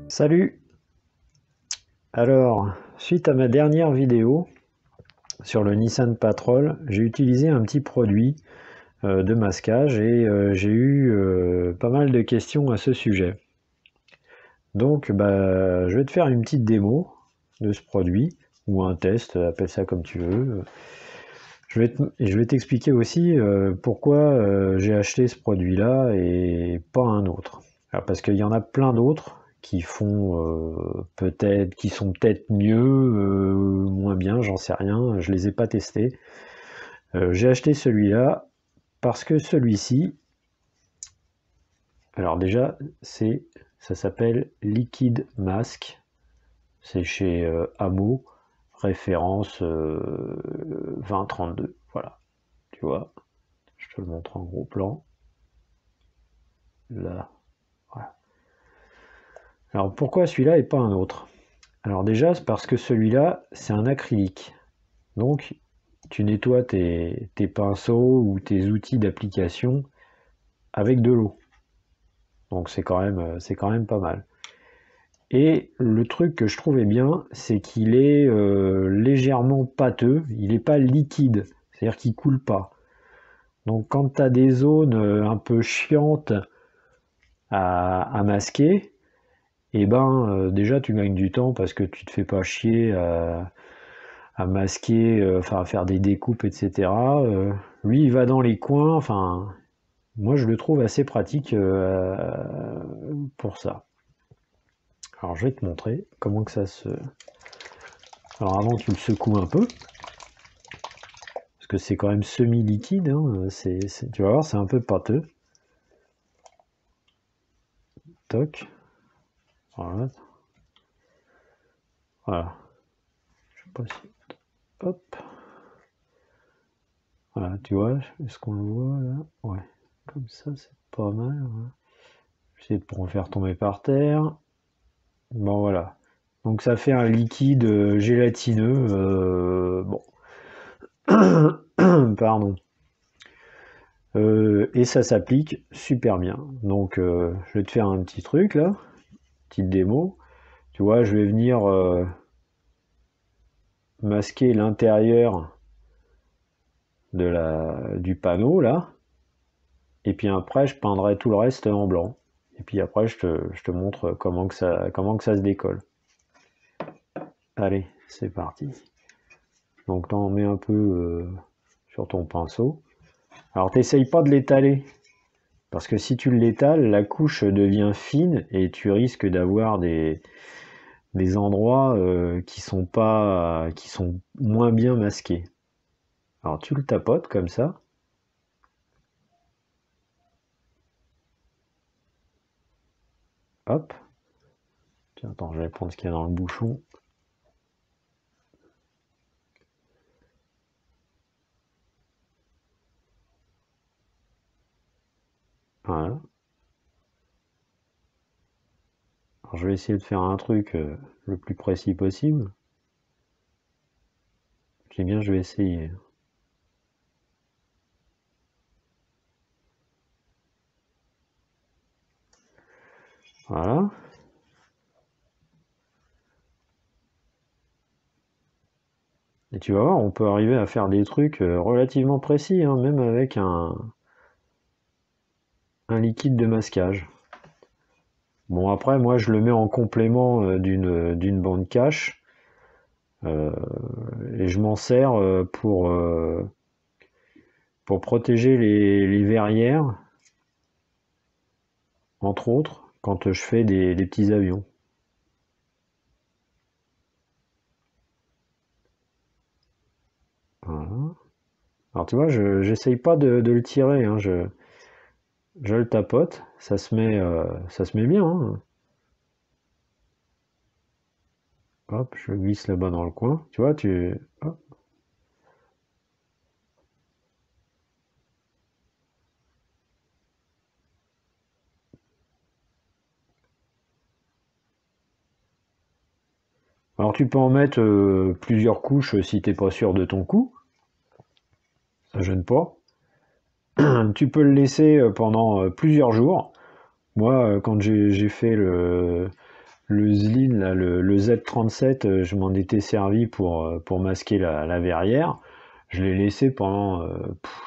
Salut! Alors, suite à ma dernière vidéo sur le Nissan Patrol, j'ai utilisé un petit produit de masquage et j'ai eu pas mal de questions à ce sujet. Donc, je vais te faire une petite démo de ce produit, ou un test, appelle ça comme tu veux. Je vais t'expliquer aussi pourquoi j'ai acheté ce produit-là et pas un autre. Alors, parce qu'il y en a plein d'autres qui font qui sont peut-être mieux, moins bien, j'en sais rien, je les ai pas testés. J'ai acheté celui-là parce que celui-ci, alors déjà, ça s'appelle Liquid Mask, c'est chez Amo, référence 2032, voilà, tu vois, je te le montre en gros plan, là, voilà. Alors pourquoi celui-là et pas un autre? Alors déjà, c'est parce que celui-là, c'est un acrylique. Donc, tu nettoies tes pinceaux ou tes outils d'application avec de l'eau. Donc c'est quand même pas mal. Et le truc que je trouvais bien, c'est qu'il est légèrement pâteux, il n'est pas liquide, c'est-à-dire qu'il coule pas. Donc quand tu as des zones un peu chiantes à masquer, et déjà tu gagnes du temps parce que tu te fais pas chier à masquer, enfin à faire des découpes, etc. Lui, il va dans les coins, enfin, moi je le trouve assez pratique pour ça. Alors je vais te montrer comment que ça se... Alors avant tu le secoues un peu, parce que c'est quand même semi-liquide, hein. Tu vas voir, c'est un peu pâteux. Toc. Voilà. Voilà. Je sais pas si... Hop. Voilà, tu vois, est-ce qu'on le voit là? Ouais. Comme ça, c'est pas mal. Hein. J'essaie de pas en faire tomber par terre. Bon, voilà. Donc ça fait un liquide gélatineux. Bon. Pardon. Et ça s'applique super bien. Donc je vais te faire un petit truc là. Petite démo. Tu vois, je vais venir masquer l'intérieur du panneau là. Et puis après, je peindrai tout le reste en blanc. Et puis après, je te montre comment que ça se décolle. Allez, c'est parti. Donc t'en mets un peu sur ton pinceau. Alors t'essayes pas de l'étaler, parce que si tu l'étales, la couche devient fine et tu risques d'avoir des endroits qui sont moins bien masqués. Alors tu le tapotes comme ça. Hop. Tiens, attends, je vais prendre ce qu'il y a dans le bouchon. Voilà. Alors, je vais essayer de faire un truc le plus précis possible. Je vais essayer. Voilà. Et tu vas voir, on peut arriver à faire des trucs relativement précis, hein, même avec un liquide de masquage. Bon, après, moi, je le mets en complément d'une bande cache. Et je m'en sers pour protéger les verrières, entre autres, quand je fais des petits avions. Voilà. Alors tu vois, j'essaye pas de le tirer, hein, je le tapote, ça se met bien. Hein. Hop, je glisse là-bas dans le coin. Tu vois, hop. Alors tu peux en mettre plusieurs couches si t'es pas sûr de ton coup. Ça gêne pas. Tu peux le laisser pendant plusieurs jours. Moi, quand j'ai fait le Zlin, là, le Z37, je m'en étais servi pour masquer la verrière. Je l'ai laissé pendant,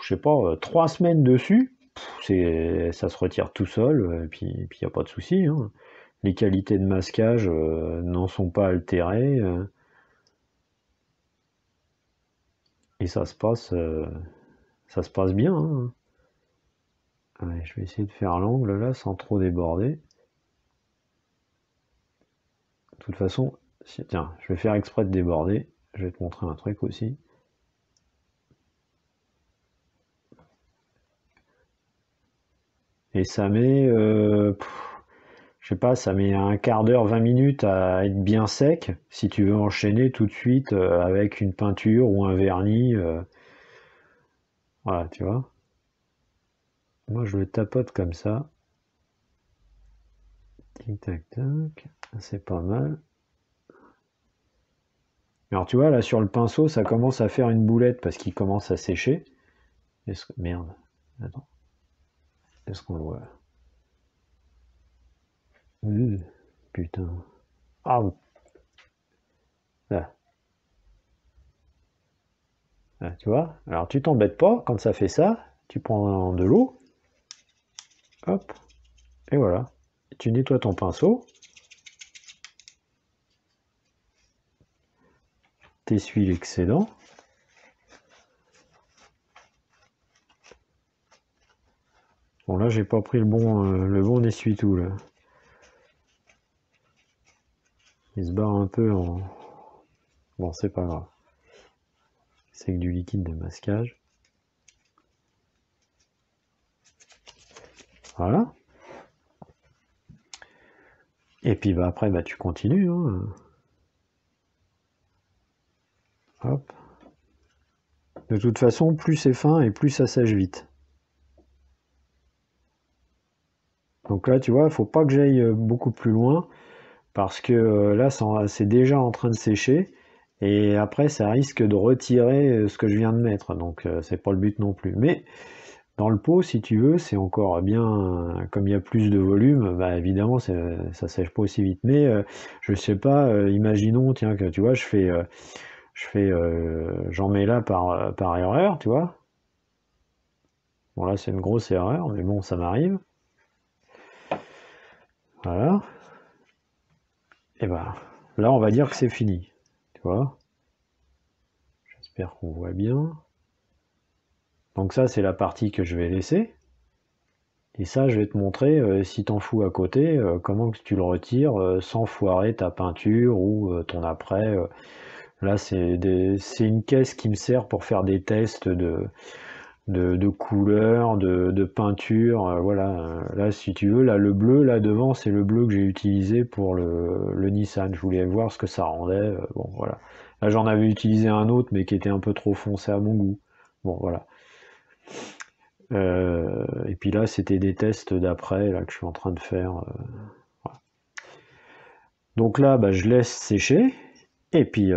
je sais pas, 3 semaines dessus. Ça se retire tout seul, et puis il n'y a pas de souci, hein. Les qualités de masquage n'en sont pas altérées, et ça se passe bien, hein. Allez, je vais essayer de faire l'angle là sans trop déborder. De toute façon, tiens, je vais faire exprès de déborder. Je vais te montrer un truc aussi. Et ça met, je sais pas, ça met un quart d'heure, 20 minutes à être bien sec, si tu veux enchaîner tout de suite avec une peinture ou un vernis. Voilà, tu vois. Moi, je le tapote comme ça. Tic tac tac, c'est pas mal. Alors tu vois, là sur le pinceau, ça commence à faire une boulette parce qu'il commence à sécher. Merde, attends. Est-ce qu'on le voit? Putain. Ah, là. Là, tu vois? Alors tu t'embêtes pas, quand ça fait ça, tu prends de l'eau, hop, et voilà. Tu nettoies ton pinceau, t'essuies l'excédent. Bon là j'ai pas pris le bon essuie-tout là. Il se barre un peu en... Bon c'est pas grave. C'est que du liquide de masquage. Voilà. Et puis bah après bah tu continues, hein. Hop. De toute façon, plus c'est fin et plus ça sèche vite. Donc là, tu vois, il faut pas que j'aille beaucoup plus loin parce que là, c'est déjà en train de sécher et après, ça risque de retirer ce que je viens de mettre. Donc, c'est pas le but non plus. Mais dans le pot, si tu veux, c'est encore bien, comme il y a plus de volume, bah évidemment, ça sèche pas aussi vite. Mais je sais pas, imaginons, tiens, que tu vois, j'en mets là par erreur, tu vois. Bon là c'est une grosse erreur, mais bon ça m'arrive. Voilà. Et ben là on va dire que c'est fini. Tu vois. J'espère qu'on voit bien. Donc ça c'est la partie que je vais laisser. Et ça je vais te montrer, si t'en fous à côté, comment que tu le retires sans foirer ta peinture ou ton après. Là c'est une caisse qui me sert pour faire des tests de couleurs, de peinture, voilà. Là, si tu veux, là, le bleu, là, devant, c'est le bleu que j'ai utilisé pour le Nissan. Je voulais voir ce que ça rendait, bon, voilà. Là, j'en avais utilisé un autre, mais qui était un peu trop foncé à mon goût. Bon, voilà. Et puis là, c'était des tests d'après, là, que je suis en train de faire. Voilà. Donc là, bah, je laisse sécher, et puis,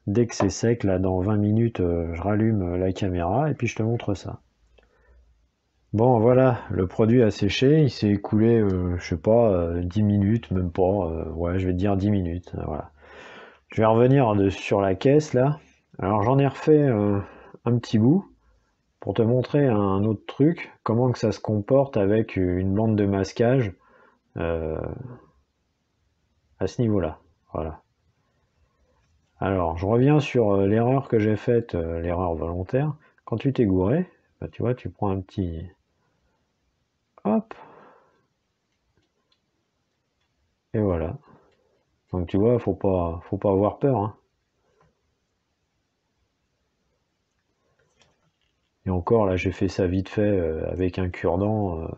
dès que c'est sec, là, dans 20 minutes, je rallume la caméra, et puis je te montre ça. Bon voilà, le produit a séché, il s'est écoulé, je sais pas, 10 minutes, même pas, ouais je vais te dire 10 minutes, voilà. Je vais revenir sur la caisse là. Alors j'en ai refait un petit bout pour te montrer un autre truc, comment que ça se comporte avec une bande de masquage à ce niveau-là. Voilà. Alors je reviens sur l'erreur que j'ai faite, l'erreur volontaire. Quand tu t'es gouré, bah, tu vois, tu prends un petit... Hop, et voilà. Donc tu vois, faut pas avoir peur, hein. Et encore, là, j'ai fait ça vite fait avec un cure-dent.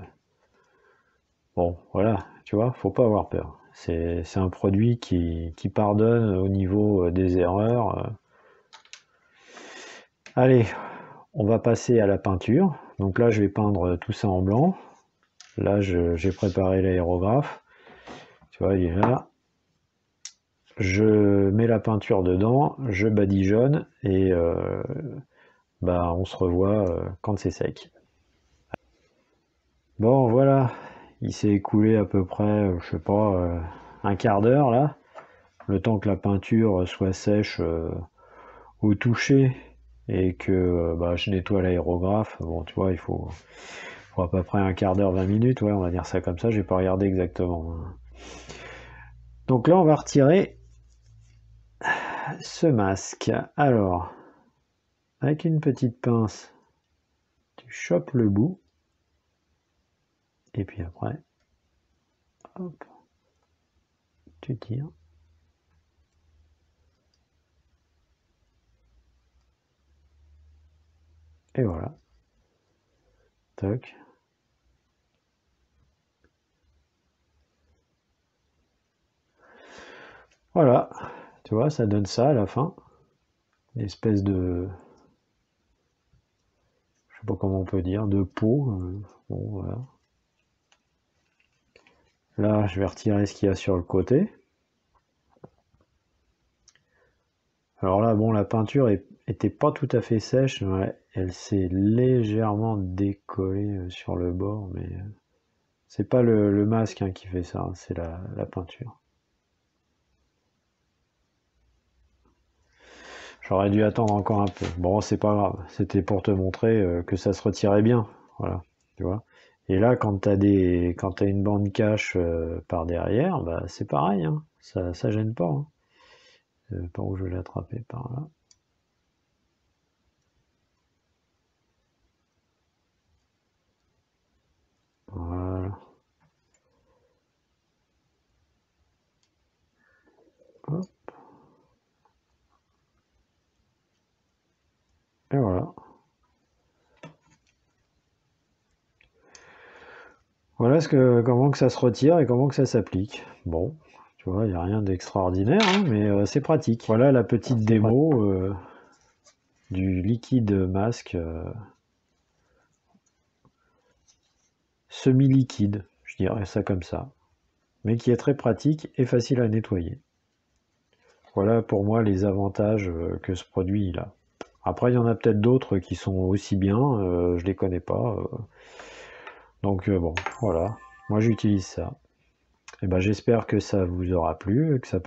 Bon, voilà, tu vois, faut pas avoir peur. C'est un produit qui pardonne au niveau des erreurs. Allez, on va passer à la peinture. Donc là, je vais peindre tout ça en blanc. Là, j'ai préparé l'aérographe. Tu vois, il est là. Je mets la peinture dedans, je badigeonne et bah, on se revoit quand c'est sec. Bon, voilà, il s'est écoulé à peu près, je sais pas, un quart d'heure là, le temps que la peinture soit sèche au toucher et que je nettoie l'aérographe. Bon, tu vois, il faut à peu près un quart d'heure, 20 minutes, ouais, on va dire ça comme ça, j'ai pas regardé exactement. Donc là, on va retirer ce masque. Alors, avec une petite pince, tu chopes le bout, et puis après, hop, tu tires. Et voilà. Tac. Voilà. Tu vois, ça donne ça à la fin. Une espèce de... Je sais pas comment on peut dire, de peau. Bon, voilà. Là, je vais retirer ce qu'il y a sur le côté. Alors là, bon, la peinture était pas tout à fait sèche. Ouais, elle s'est légèrement décollée sur le bord, mais c'est pas le masque hein, qui fait ça, hein, c'est la peinture. J'aurais dû attendre encore un peu. Bon, c'est pas grave. C'était pour te montrer que ça se retirait bien. Voilà, tu vois. Et là, quand t'as une bande cache par derrière, bah c'est pareil, hein. Ça gêne pas. Hein. Par où je vais l'attraper par là. Voilà. Hop. Et voilà. Voilà comment que ça se retire et comment que ça s'applique. Bon, tu vois, il n'y a rien d'extraordinaire, hein, mais c'est pratique. Voilà la petite démo du liquide masque semi-liquide, je dirais ça comme ça, mais qui est très pratique et facile à nettoyer. Voilà pour moi les avantages que ce produit il a. Après, il y en a peut-être d'autres qui sont aussi bien, je les connais pas. Donc bon, voilà, moi j'utilise ça. Et ben, j'espère que ça vous aura plu, que ça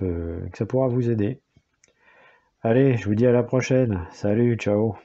pourra vous aider. Allez, je vous dis à la prochaine. Salut, ciao.